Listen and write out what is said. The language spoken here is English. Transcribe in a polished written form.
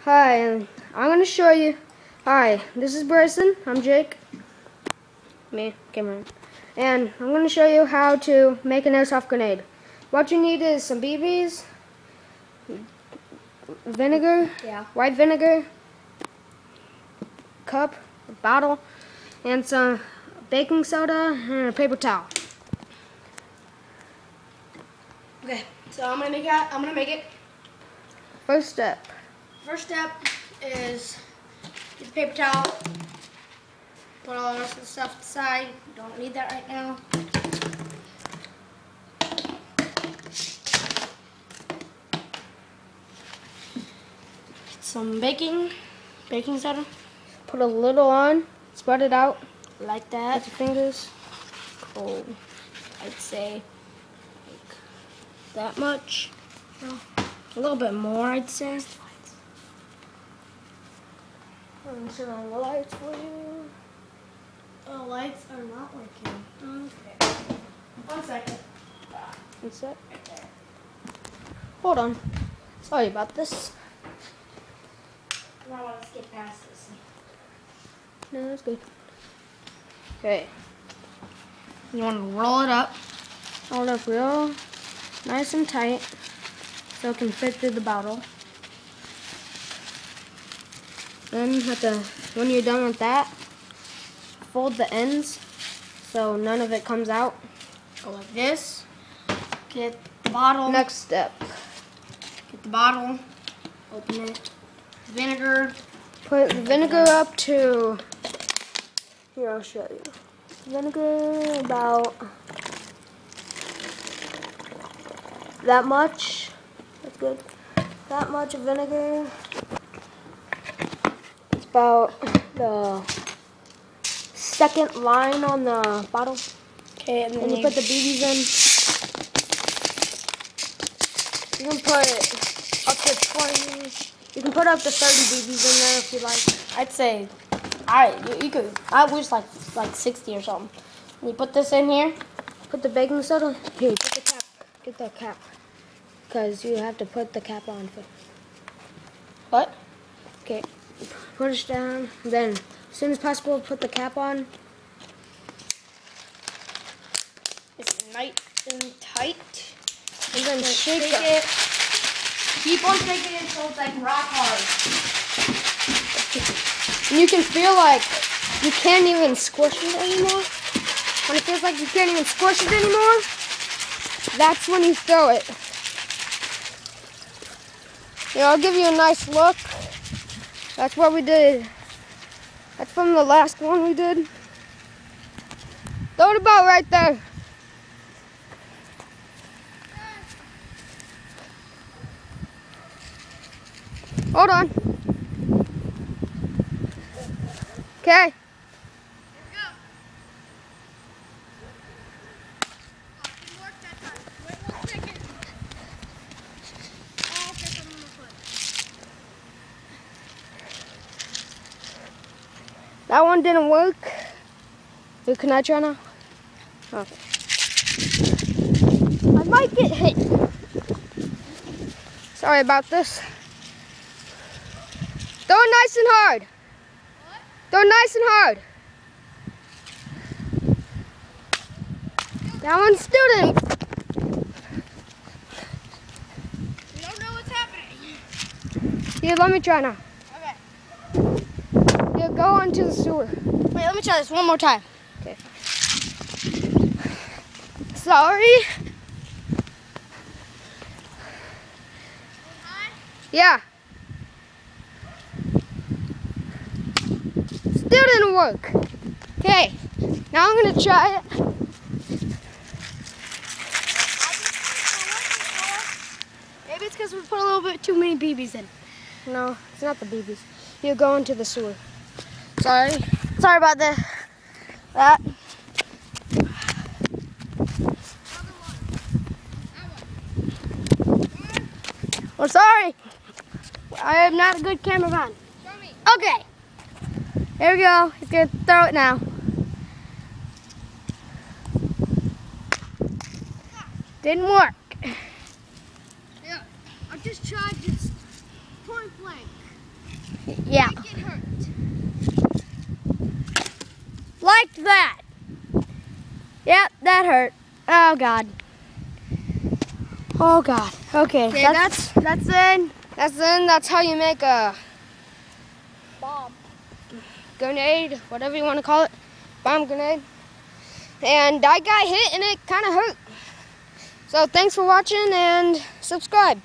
Hi, I'm going to show you. Hi, this is Bryson. I'm Jake. Me, Cameron. And I'm going to show you how to make an airsoft grenade. What you need is some BBs, vinegar, white vinegar, cup, a bottle, and some baking soda and a paper towel. Okay, so I'm gonna make it. First step is get the paper towel, put all the rest of the stuff aside. Don't need that right now. Get some baking soda. Put a little on, spread it out Like that. with your fingers. Cold. I'd say like that much. No, a little bit more, I'd say. I'm turn on the lights for you. The lights are not working. Okay. 1 second. One sec. Hold on. Sorry about this. I want to skip past this. No, that's good. Okay. You want to roll it up. Hold up real nice and tight so it can fit through the bottle. Then when you're done with that, fold the ends so none of it comes out. Go like this. Get the bottle. Next step. Get the bottle. Open it. Vinegar. Put the vinegar up to, here I'll show you. Vinegar about that much. That's good. That much of vinegar. It's about the second line on the bottle. Okay, and And you put the BBs in. You can put up to 20. You can put up to 30 BBs in there if you like. I'd say, you could. I wish like 60 or something. And you put this in here. Put the baking soda. Here, put the cap. Get the cap. Because you have to put the cap on first. What? Okay. Push down. Then, as soon as possible, put the cap on. It's nice and tight. And then shake Shake it. it. Keep on shaking it until it's like rock hard. And you can feel like you can't even squish it anymore. When it feels like you can't even squish it anymore, that's when you throw it. Here, I'll give you a nice look. That's what we did. That's from the last one we did. Throw it about right there. Hold on. Okay. That one didn't work. So can I try now? Okay. I might get hit. Sorry about this. Throw it nice and hard. What? Throw it nice and hard. That one still didn't. We don't know what's happening. Here, let me try now. Okay. Here, go into the sewer. Wait, let me try this one more time. Okay. Sorry. Yeah. Still didn't work. Okay. Now I'm gonna try it. Maybe it's because we put a little bit too many BBs in. No, it's not the BBs. You go into the sewer. Sorry about that. I'm sorry. I am not a good cameraman. Okay. Here we go. He's gonna throw it now. Didn't work. Yeah, I just tried this point blank. Yeah. Get hurt. Like that. Yep, that hurt. Oh God. Oh God. Okay, Okay, that's it. That's how you make a Bomb. grenade, whatever you want to call it, bomb grenade. And I got hit and it kind of hurt. So thanks for watching and subscribe.